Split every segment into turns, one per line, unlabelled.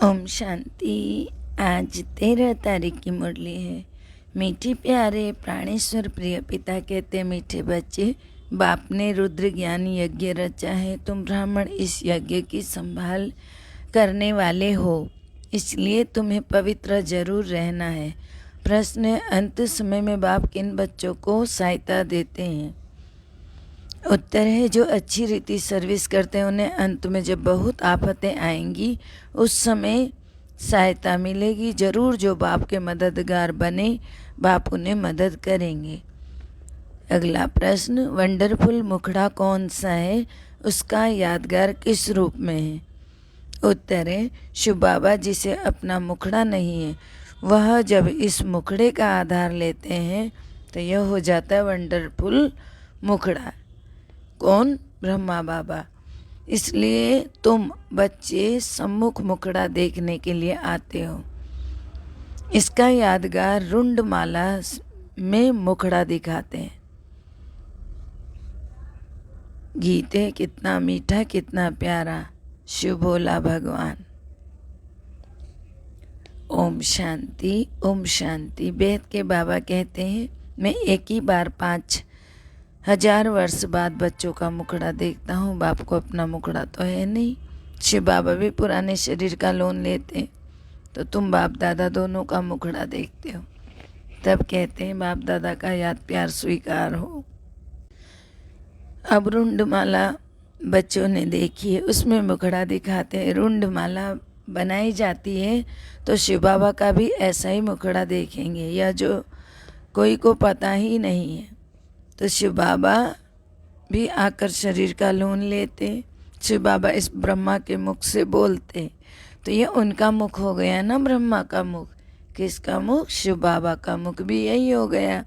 ओम शांति। आज 13 तारीख की मुरली है। मीठे प्यारे प्राणेश्वर प्रिय पिता कहते, मीठे बच्चे, बाप ने रुद्र ज्ञान यज्ञ रचा है। तुम ब्राह्मण इस यज्ञ की संभाल करने वाले हो, इसलिए तुम्हें पवित्र जरूर रहना है। प्रश्न है, अंत समय में बाप किन बच्चों को सहायता देते हैं? उत्तर है, जो अच्छी रीति सर्विस करते हैं उन्हें अंत में जब बहुत आफतें आएंगी उस समय सहायता मिलेगी। जरूर जो बाप के मददगार बने, बाप उन्हें मदद करेंगे। अगला प्रश्न, वंडरफुल मुखड़ा कौन सा है? उसका यादगार किस रूप में है? उत्तर है, शिव बाबा जिसे अपना मुखड़ा नहीं है, वह जब इस मुखड़े का आधार लेते हैं तो यह हो जाता है वंडरफुल मुखड़ा। कौन? ब्रह्मा बाबा। इसलिए तुम बच्चे सम्मुख मुखड़ा देखने के लिए आते हो। इसका यादगार रुंडमाला में मुखड़ा दिखाते हैं। गीत है, कितना मीठा कितना प्यारा, शिव भोला भगवान। ओम शांति, ओम शांति। वेद के बाबा कहते हैं, मैं एक ही बार 5000 वर्ष बाद बच्चों का मुखड़ा देखता हूँ। बाप को अपना मुखड़ा तो है नहीं। शिव बाबा भी पुराने शरीर का लोन लेते, तो तुम बाप दादा दोनों का मुखड़ा देखते हो। तब कहते हैं बाप दादा का याद प्यार स्वीकार हो। अब रुंडमाला बच्चों ने देखी है, उसमें मुखड़ा दिखाते हैं। रुंडमाला बनाई जाती है तो शिव बाबा का भी ऐसा ही मुखड़ा देखेंगे, या जो कोई को पता ही नहीं है। तो शिव बाबा भी आकर शरीर का लोन लेते। शिव बाबा इस ब्रह्मा के मुख से बोलते, तो ये उनका मुख हो गया ना, ब्रह्मा का मुख। किसका मुख? शिव बाबा का मुख भी यही हो गया।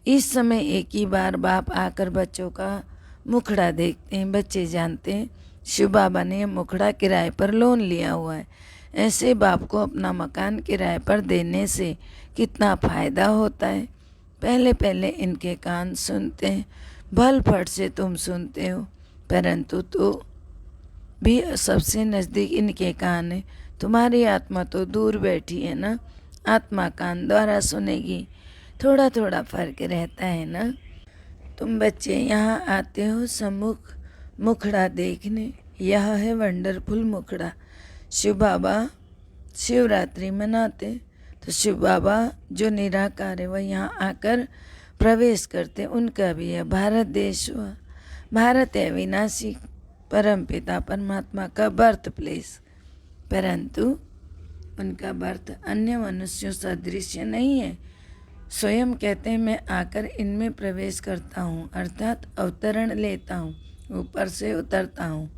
इस समय एक ही बार बाप आकर बच्चों का मुखड़ा देखते हैं। बच्चे जानते हैं शिव बाबा ने मुखड़ा किराए पर लोन लिया हुआ है। ऐसे बाप को अपना मकान किराए पर देने से कितना फ़ायदा होता है। पहले पहले इनके कान सुनते हैं, भल फट से तुम सुनते हो, परंतु तो भी सबसे नज़दीक इनके कान है। तुम्हारी आत्मा तो दूर बैठी है ना, आत्मा कान द्वारा सुनेगी। थोड़ा थोड़ा फर्क रहता है ना। तुम बच्चे यहाँ आते हो सम्मुख मुखड़ा देखने। यह है वंडरफुल मुखड़ा। शिव बाबा शिवरात्रि मनाते, तो शिव बाबा जो निराकार है वह यहाँ आकर प्रवेश करते। उनका भी है भारत देश हुआ। भारत है विनाशी परम पिता परमात्मा का बर्थ प्लेस, परंतु उनका बर्थ अन्य मनुष्यों सदृश नहीं है। स्वयं कहते हैं, मैं आकर इनमें प्रवेश करता हूँ, अर्थात अवतरण लेता हूँ, ऊपर से उतरता हूँ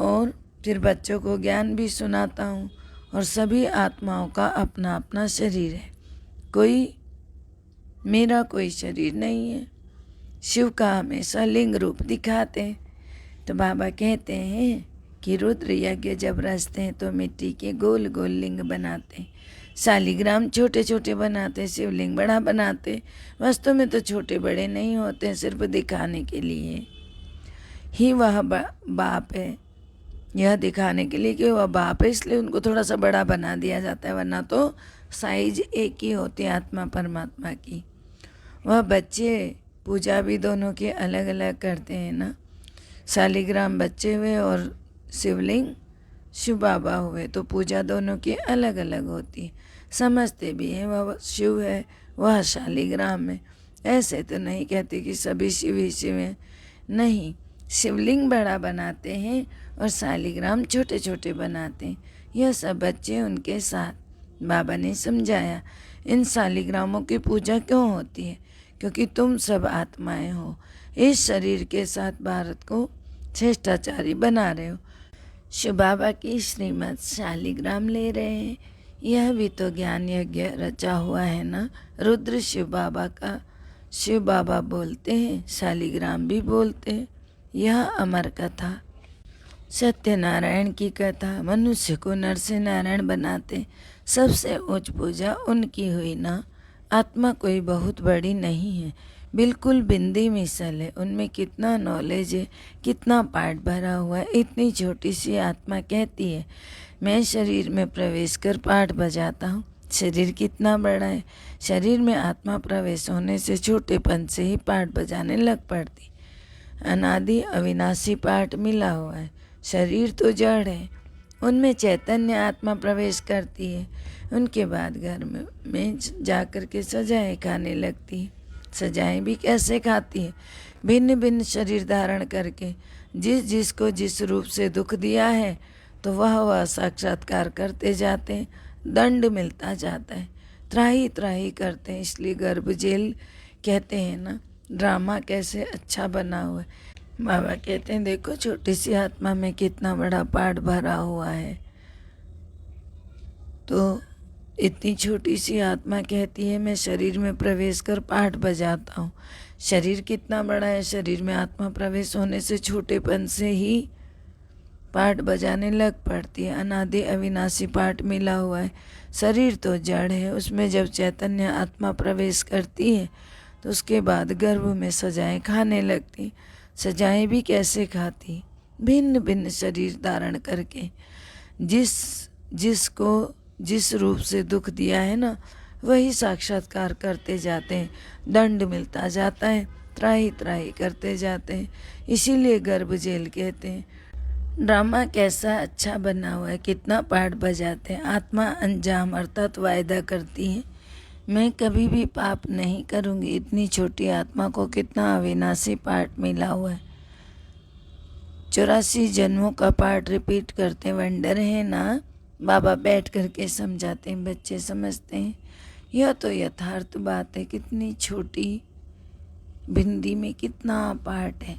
और फिर बच्चों को ज्ञान भी सुनाता हूँ। और सभी आत्माओं का अपना अपना शरीर है, मेरा कोई शरीर नहीं है। शिव का हमेशा लिंग रूप दिखाते हैं। तो बाबा कहते हैं कि रुद्र यज्ञ जब रचते हैं तो मिट्टी के गोल गोल लिंग बनाते हैं। शालिग्राम छोटे छोटे बनाते, शिवलिंग बड़ा बनाते। वास्तव में तो छोटे बड़े नहीं होते, सिर्फ दिखाने के लिए ही वह बाप है। यह दिखाने के लिए कि वह बाप है, इसलिए उनको थोड़ा सा बड़ा बना दिया जाता है, वरना तो साइज एक ही होती है आत्मा परमात्मा की। वह बच्चे पूजा भी दोनों की अलग अलग करते हैं ना। शालिग्राम बच्चे हुए और शिवलिंग शिव बाबा हुए, तो पूजा दोनों की अलग अलग होती है। समझते भी हैं वह शिव है, वह शालिग्राम है। ऐसे तो नहीं कहते कि सभी शिव ही शिव हैं, नहीं। शिवलिंग बड़ा बनाते हैं और शालिग्राम छोटे छोटे बनाते हैं। यह सब बच्चे उनके साथ बाबा ने समझाया। इन शालिग्रामों की पूजा क्यों होती है? क्योंकि तुम सब आत्माएं हो, इस शरीर के साथ भारत को श्रेष्ठाचारी बना रहे हो। शिव बाबा की श्रीमत शालिग्राम ले रहे हैं। यह भी तो ज्ञान यज्ञ रचा हुआ है ना। रुद्र शिव बाबा का शिव बाबा बोलते हैं, शालिग्राम भी बोलते हैं। यह अमर कथा, सत्यनारायण की कथा। मनुष्य को नर से नारायण बनाते, सबसे उच्च पूजा उनकी हुई ना। आत्मा कोई बहुत बड़ी नहीं है, बिल्कुल बिंदी मिसल है। उनमें कितना नॉलेज है, कितना पाठ भरा हुआ है। इतनी छोटी सी आत्मा कहती है मैं शरीर में प्रवेश कर पाठ बजाता हूँ। शरीर कितना बड़ा है, शरीर में आत्मा प्रवेश होने से छोटेपन से ही पाठ बजाने लग पड़ती। अनादि अविनाशी पाठ मिला हुआ है। शरीर तो जड़ है, उनमें चैतन्य आत्मा प्रवेश करती है। उनके बाद घर में जा कर के सजाएं खाने लगती है। सजाएं भी कैसे खाती है? भिन्न भिन्न शरीर धारण करके जिसको जिस रूप से दुख दिया है तो वह साक्षात्कार करते जाते हैं, दंड मिलता जाता है, त्राही त्राही करते हैं। इसलिए गर्भ जेल कहते हैं ना, ड्रामा कैसे अच्छा बना हुआ है। बाबा कहते हैं देखो छोटी सी आत्मा में कितना बड़ा पाठ भरा हुआ है। तो इतनी छोटी सी आत्मा कहती है मैं शरीर में प्रवेश कर पाठ बजाता हूँ। शरीर कितना बड़ा है, शरीर में आत्मा प्रवेश होने से छोटेपन से ही पाठ बजाने लग पड़ती है। अनादि अविनाशी पाठ मिला हुआ है। शरीर तो जड़ है, उसमें जब चैतन्य आत्मा प्रवेश करती है तो उसके बाद गर्भ में सजाएं खाने लगती। सजाएं भी कैसे खाती? भिन्न भिन्न शरीर धारण करके जिसको जिस रूप से दुख दिया है ना, वही साक्षात्कार करते जाते हैं, दंड मिलता जाता है, त्राही त्राही करते जाते हैं। इसीलिए गर्भ जेल कहते हैं। ड्रामा कैसा अच्छा बना हुआ है, कितना पाठ बजाते हैं। आत्मा अंजाम अर्थात वायदा करती है मैं कभी भी पाप नहीं करूँगी। इतनी छोटी आत्मा को कितना अविनाशी पाठ मिला हुआ है। 84 जन्मों का पाठ रिपीट करते वंडर है ना। बाबा बैठ करके समझाते हैं, बच्चे समझते हैं। यह तो यथार्थ बात है। कितनी छोटी भिंडी में कितना पाठ है।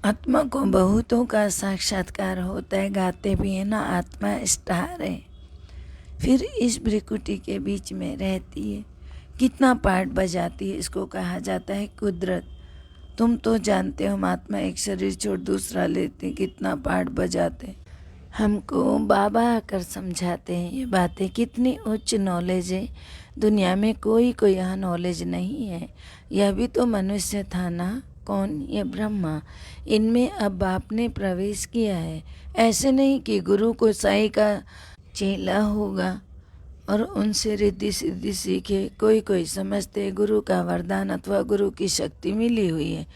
आत्मा को बहुतों का साक्षात्कार होता है, गाते भी है ना, आत्मा स्टार है। फिर इस भ्रिकुटी के बीच में रहती है, कितना पाठ बजाती है। इसको कहा जाता है कुदरत। तुम तो जानते हो हम आत्मा एक शरीर छोड़ दूसरा लेते, कितना पाठ बजाते। हमको बाबा आकर समझाते हैं ये बातें। कितनी उच्च नॉलेज है, दुनिया में कोई यह नॉलेज नहीं है। यह भी तो मनुष्य था ना। कौन? ये ब्रह्मा। इनमें अब बाप ने प्रवेश किया है। ऐसे नहीं कि गुरु को साईं का चेला होगा और उनसे रिद्धि सिद्धि सीखे। कोई समझते गुरु का वरदान अथवा गुरु की शक्ति मिली हुई है।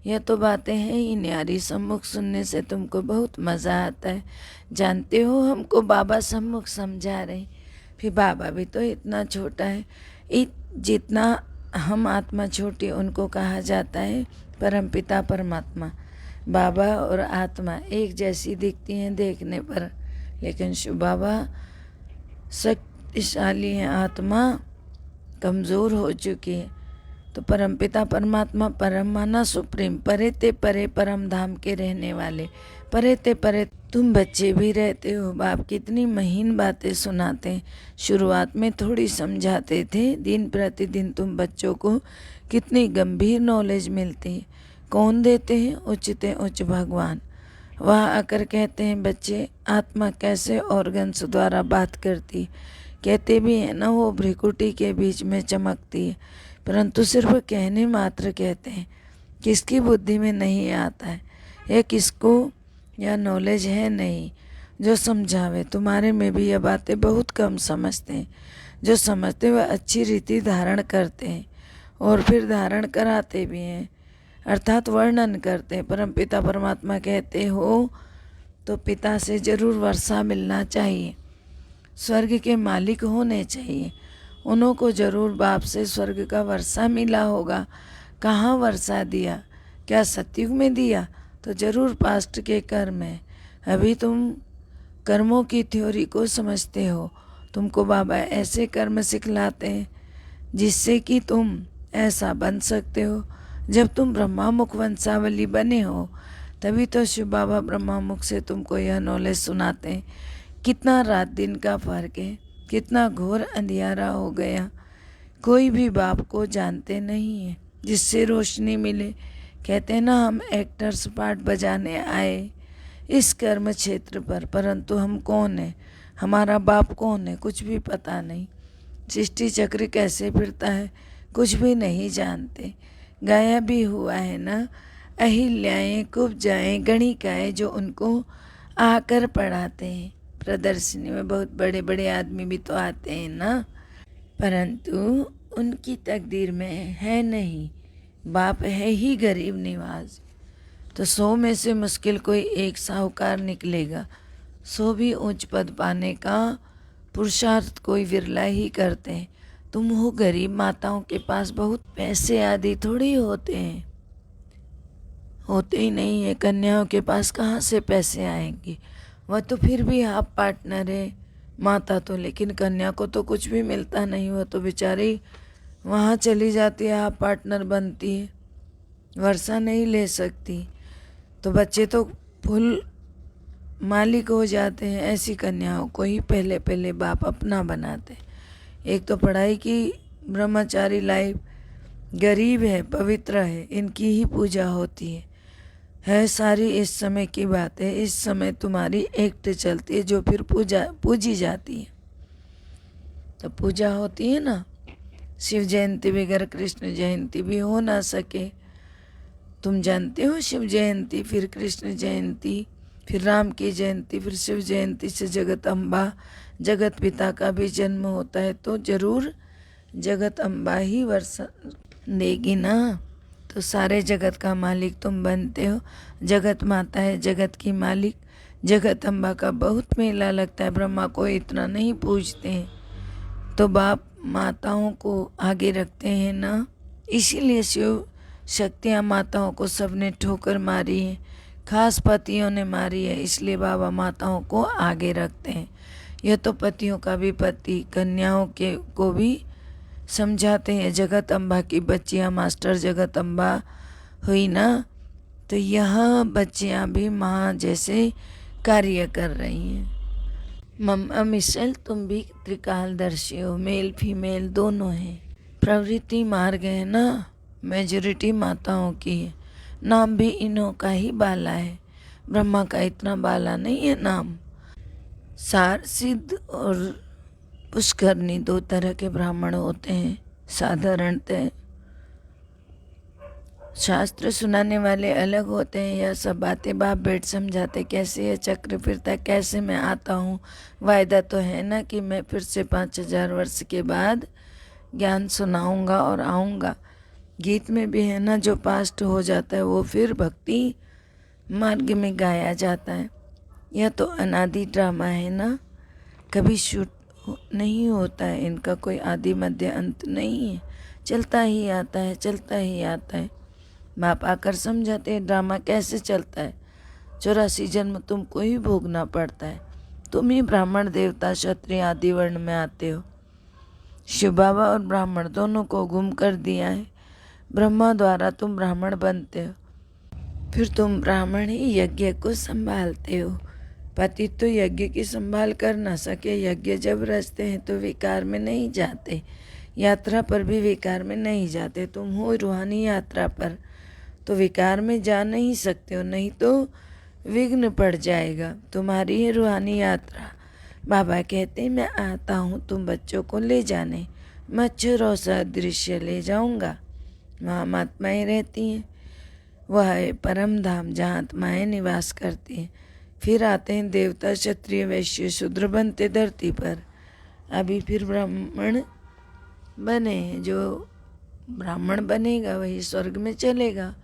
यह तो बातें हैं ही न्यारी। सम्मुख सुनने से तुमको बहुत मज़ा आता है। जानते हो हमको बाबा सम्मुख समझा रहे। फिर बाबा भी तो इतना छोटा है। जितना हम आत्मा छोटी, उनको कहा जाता है परमपिता परमात्मा। बाबा और आत्मा एक जैसी दिखती हैं देखने पर, लेकिन शिव बाबा शक्तिशाली हैं, आत्मा कमज़ोर हो चुकी है। तो परमपिता परमात्मा परम माना सुप्रीम, परे ते परे परम धाम के रहने वाले। परे ते परे तुम बच्चे भी रहते हो। बाप कितनी महीन बातें सुनाते हैं। शुरुआत में थोड़ी समझाते थे, दिन प्रतिदिन तुम बच्चों को कितनी गंभीर नॉलेज मिलती है। कौन देते हैं? उच्चते उच्च भगवान। वह आकर कहते हैं बच्चे आत्मा कैसे ऑर्गन्स द्वारा बात करती। कहते भी हैं ना वो भ्रिकुटी के बीच में चमकती है, परंतु सिर्फ कहने मात्र कहते हैं। किसकी बुद्धि में नहीं आता है, यह किसको यह नॉलेज है नहीं जो समझावे। तुम्हारे में भी यह बातें बहुत कम समझते हैं। जो समझते वह अच्छी रीति धारण करते हैं और फिर धारण कराते भी हैं, अर्थात वर्णन करते हैं। परमपिता परमात्मा कहते हो तो पिता से जरूर वर्षा मिलना चाहिए, स्वर्ग के मालिक होने चाहिए। उन्हों को जरूर बाप से स्वर्ग का वर्षा मिला होगा। कहाँ वर्षा दिया? क्या सतयुग में दिया? तो जरूर पास्ट के कर्म है। अभी तुम कर्मों की थ्योरी को समझते हो। तुमको बाबा ऐसे कर्म सिखलाते हैं जिससे कि तुम ऐसा बन सकते हो। जब तुम ब्रह्मा मुख वंशावली बने हो तभी तो शिव बाबा ब्रह्मा मुख से तुमको यह नॉलेज सुनाते हैं। कितना रात दिन का फर्क है, कितना घोर अंधियारा हो गया। कोई भी बाप को जानते नहीं है जिससे रोशनी मिले। कहते हैं ना हम एक्टर्स पार्ट बजाने आए इस कर्म क्षेत्र पर, परंतु हम कौन है, हमारा बाप कौन है, कुछ भी पता नहीं। सृष्टि चक्र कैसे फिरता है कुछ भी नहीं जानते। गाया भी हुआ है ना, अहिल्याएं कुब्जाएं गणिकाएं जो उनको आकर पढ़ाते हैं। प्रदर्शनी में बहुत बड़े बड़े आदमी भी तो आते हैं ना, परंतु उनकी तकदीर में है नहीं, बाप है ही गरीब निवाज। तो 100 में से मुश्किल कोई एक साहूकार निकलेगा, 100 भी उच्च पद पाने का पुरुषार्थ कोई विरला ही करते हैं। तुम हो गरीब, माताओं के पास बहुत पैसे आदि थोड़ी होते हैं, होते ही नहीं है। कन्याओं के पास कहाँ से पैसे आएंगे, वह तो फिर भी हाफ पार्टनर है माता तो, लेकिन कन्या को तो कुछ भी मिलता नहीं, वह तो बेचारी वहाँ चली जाती है, हाफ पार्टनर बनती है, वर्षा नहीं ले सकती, तो बच्चे तो फुल मालिक हो जाते हैं। ऐसी कन्याओं को ही पहले पहले बाप अपना बनाते। एक तो पढ़ाई की ब्रह्मचारी लाइफ, गरीब है, पवित्र है, इनकी ही पूजा होती है सारी इस समय की बात है। इस समय तुम्हारी एक्ट चलती है जो फिर पूजी जाती है। तो पूजा होती है ना, शिव जयंती बगैर कृष्ण जयंती भी हो ना सके। तुम जानते हो शिव जयंती, फिर कृष्ण जयंती, फिर राम की जयंती, फिर शिव जयंती से जगत अम्बा, जगत पिता का भी जन्म होता है, तो जरूर जगत अम्बा ही वर्षा देगी ना। तो सारे जगत का मालिक तुम बनते हो, जगत माता है जगत की मालिक। जगत अम्बा का बहुत मेला लगता है, ब्रह्मा को इतना नहीं पूजते हैं, तो बाप माताओं को आगे रखते हैं ना। इसीलिए शिव शक्तियाँ माताओं को सबने ठोकर मारी है, खास पतियों ने मारी है, इसलिए बाबा माताओं को आगे रखते हैं। यह तो पतियों का भी पति कन्याओं के को भी समझाते हैं। जगत अम्बा की बच्चियाँ मास्टर जगत अम्बा हुई ना, तो यह बच्चियाँ भी माँ जैसे कार्य कर रही हैं। मम्मा मिशेल, तुम भी त्रिकालदर्शी हो, मेल फीमेल दोनों हैं। प्रवृत्ति मार्ग है ना, मेजॉरिटी माताओं की है। नाम भी इन्हों का ही बाला है, ब्रह्मा का इतना बाला नहीं है नाम। सार सिद्ध और पुष्करणी 2 तरह के ब्राह्मण होते हैं साधारणतः। शास्त्र सुनाने वाले अलग होते हैं। यह सब बातें बाप बेट समझाते, कैसे यह चक्र फिरता है, कैसे मैं आता हूँ। वायदा तो है ना कि मैं फिर से 5000 वर्ष के बाद ज्ञान सुनाऊंगा और आऊँगा। गीत में भी है ना, जो पास्ट हो जाता है वो फिर भक्ति मार्ग में गाया जाता है। यह तो अनादि ड्रामा है ना, कभी शूट नहीं होता है, इनका कोई आदि मध्य अंत नहीं है, चलता ही आता है, चलता ही आता है। बाप आकर समझाते हैं ड्रामा कैसे चलता है। 84 जन्म तुमको ही भोगना पड़ता है। तुम ही ब्राह्मण देवता क्षत्रिय आदि वर्ण में आते हो। शिव बाबा और ब्राह्मण दोनों को गुम कर दिया है। ब्रह्मा द्वारा तुम ब्राह्मण बनते हो, फिर तुम ब्राह्मण ही यज्ञ को संभालते हो। पति तो यज्ञ की संभाल कर ना सके। यज्ञ जब रचते हैं तो विकार में नहीं जाते, यात्रा पर भी विकार में नहीं जाते। तुम हो रूहानी यात्रा पर, तो विकार में जा नहीं सकते हो, नहीं तो विघ्न पड़ जाएगा तुम्हारी है रूहानी यात्रा। बाबा कहते हैं मैं आता हूँ तुम बच्चों को ले जाने, मच्छरों सा दृश्य ले जाऊँगा। वहाँ आत्माएँ रहती हैं, वह है परम धाम जहाँ आत्माएँ निवास करती हैं। फिर आते हैं देवता क्षत्रिय वैश्य शूद्र बनते धरती पर। अभी फिर ब्राह्मण बने हैं, जो ब्राह्मण बनेगा वही स्वर्ग में चलेगा।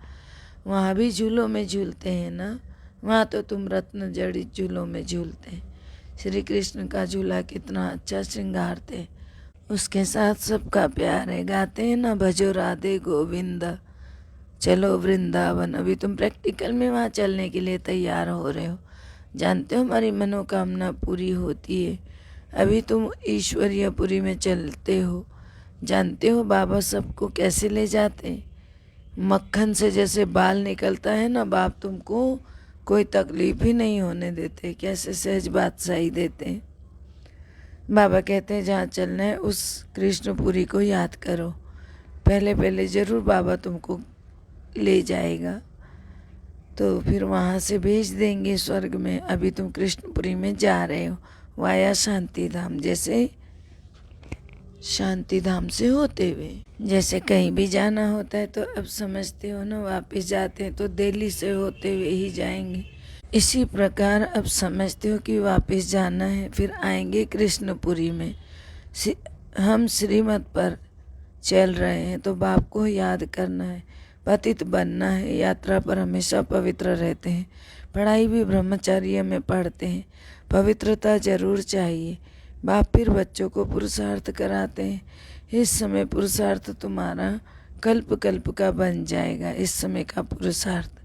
वहाँ भी झूलों में झूलते हैं ना, वहाँ तो तुम रत्न जड़ित झूलों में झूलते हैं। श्री कृष्ण का झूला कितना अच्छा श्रृंगार थे, उसके साथ सबका प्यार है। गाते हैं ना भजो राधे गोविंद चलो वृंदावन। अभी तुम प्रैक्टिकल में वहाँ चलने के लिए तैयार हो रहे हो। जानते हो हमारी मनोकामना पूरी होती है। अभी तुम ईश्वरीयपुरी में चलते हो। जानते हो बाबा सबको कैसे ले जाते हैं, मक्खन से जैसे बाल निकलता है ना, बाप तुमको कोई तकलीफ ही नहीं होने देते, कैसे सहज बादशाही देते हैं। बाबा कहते हैं जहाँ चलना है उस कृष्णपुरी को याद करो। पहले पहले ज़रूर बाबा तुमको ले जाएगा, तो फिर वहाँ से भेज देंगे स्वर्ग में। अभी तुम कृष्णपुरी में जा रहे हो वाया शांति धाम, जैसे शांति धाम से होते हुए जैसे कहीं भी जाना होता है तो अब समझते हो ना, वापस जाते हैं तो दिल्ली से होते हुए ही जाएंगे। इसी प्रकार अब समझते हो कि वापस जाना है, फिर आएंगे कृष्णपुरी में। हम श्रीमत पर चल रहे हैं तो बाप को याद करना है, पतित बनना है। यात्रा पर हमेशा पवित्र रहते हैं, पढ़ाई भी ब्रह्मचर्य में पढ़ते हैं, पवित्रता जरूर चाहिए। बाप फिर बच्चों को पुरुषार्थ कराते हैं। इस समय पुरुषार्थ तुम्हारा कल्प कल्प का बन जाएगा। इस समय का पुरुषार्थ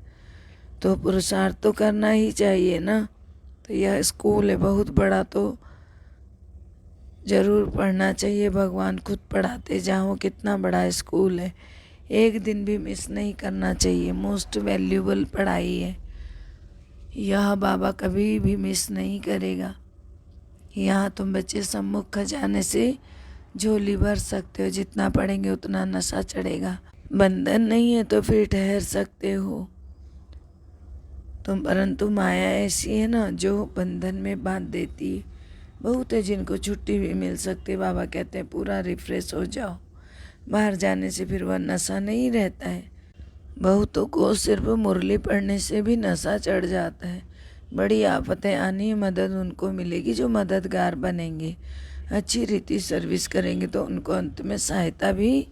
तो पुरुषार्थ तो करना ही चाहिए ना। तो यह स्कूल है बहुत बड़ा, तो ज़रूर पढ़ना चाहिए। भगवान खुद पढ़ाते जाओ, कितना बड़ा स्कूल है, एक दिन भी मिस नहीं करना चाहिए। मोस्ट वैल्यूबल पढ़ाई है, यह बाबा कभी भी मिस नहीं करेगा। यहाँ तुम बच्चे सम्मुख खजाने से झोली भर सकते हो, जितना पढ़ेंगे उतना नशा चढ़ेगा। बंधन नहीं है तो फिर ठहर सकते हो तुम, परंतु माया ऐसी है ना जो बंधन में बांध देती है। बहुत है जिनको छुट्टी भी मिल सकती, बाबा कहते हैं पूरा रिफ्रेश हो जाओ। बाहर जाने से फिर वह नशा नहीं रहता है। बहुतों को सिर्फ मुरली पढ़ने से भी नशा चढ़ जाता है। बड़ी आफतें आनी है, मदद उनको मिलेगी जो मददगार बनेंगे, अच्छी रीति सर्विस करेंगे तो उनको अंत में सहायता भी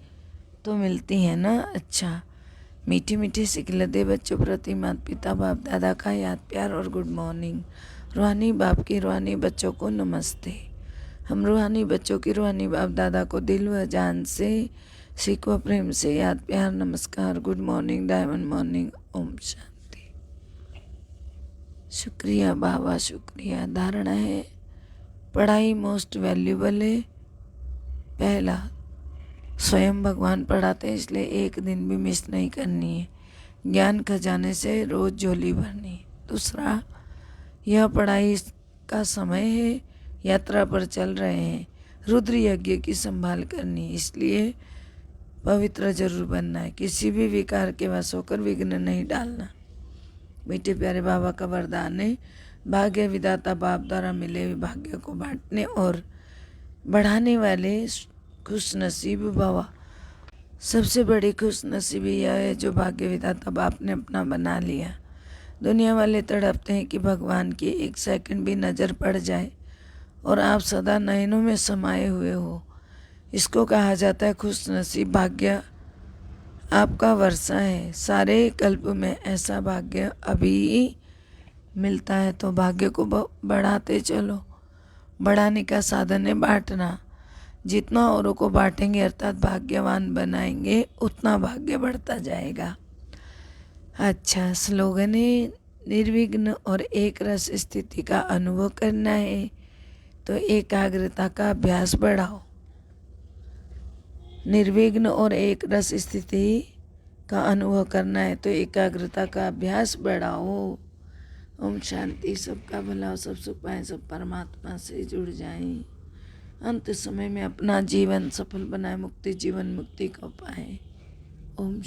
तो मिलती है ना। अच्छा, मीठी मीठी सिखलते बच्चों प्रति माता पिता बाप दादा का याद प्यार और गुड मॉर्निंग। रूहानी बाप की रूहानी बच्चों को नमस्ते। हम रूहानी बच्चों की रूहानी बाप दादा को दिल व जान से सीख व प्रेम से याद प्यार नमस्कार, good morning, diamond morning, Om Shanti. शुक्रिया बाबा, शुक्रिया। धारणा है, पढ़ाई मोस्ट वैल्यूबल है। पहला, स्वयं भगवान पढ़ाते हैं इसलिए एक दिन भी मिस नहीं करनी है। ज्ञान खजाने से रोज झोली भरनी है। दूसरा, यह पढ़ाई का समय है, यात्रा पर चल रहे हैं, रुद्र यज्ञ की संभाल करनी है, इसलिए पवित्र जरूर बनना है। किसी भी विकार के वश होकर विघ्न नहीं डालना। मीठे प्यारे बाबा का वरदान है, भाग्य विदाता बाप द्वारा मिले हुए भाग्य को बांटने और बढ़ाने वाले खुश नसीब बाबा। सबसे बड़ी खुश नसीबी यह है जो भाग्य विदाता बाप ने अपना बना लिया। दुनिया वाले तड़पते हैं कि भगवान की एक सेकंड भी नज़र पड़ जाए और आप सदा नयनों में समाये हुए हो। इसको कहा जाता है खुश नसीब। भाग्य आपका वर्षा है, सारे कल्प में ऐसा भाग्य अभी मिलता है, तो भाग्य को बढ़ाते चलो। बढ़ाने का साधन है बांटना। जितना औरों को बांटेंगे अर्थात भाग्यवान बनाएंगे, उतना भाग्य बढ़ता जाएगा। अच्छा, स्लोगन है, निर्विघ्न और एक रस स्थिति का अनुभव करना है तो एकाग्रता का अभ्यास बढ़ाओ। निर्विघ्न और एक रस स्थिति का अनुभव करना है तो एकाग्रता का अभ्यास बढ़ाओ। ओम शांति। सबका भला हो, सब सुख पाएं, सब परमात्मा से जुड़ जाएं, अंत समय में अपना जीवन सफल बनाए, मुक्ति जीवन मुक्ति को पाएं। ओम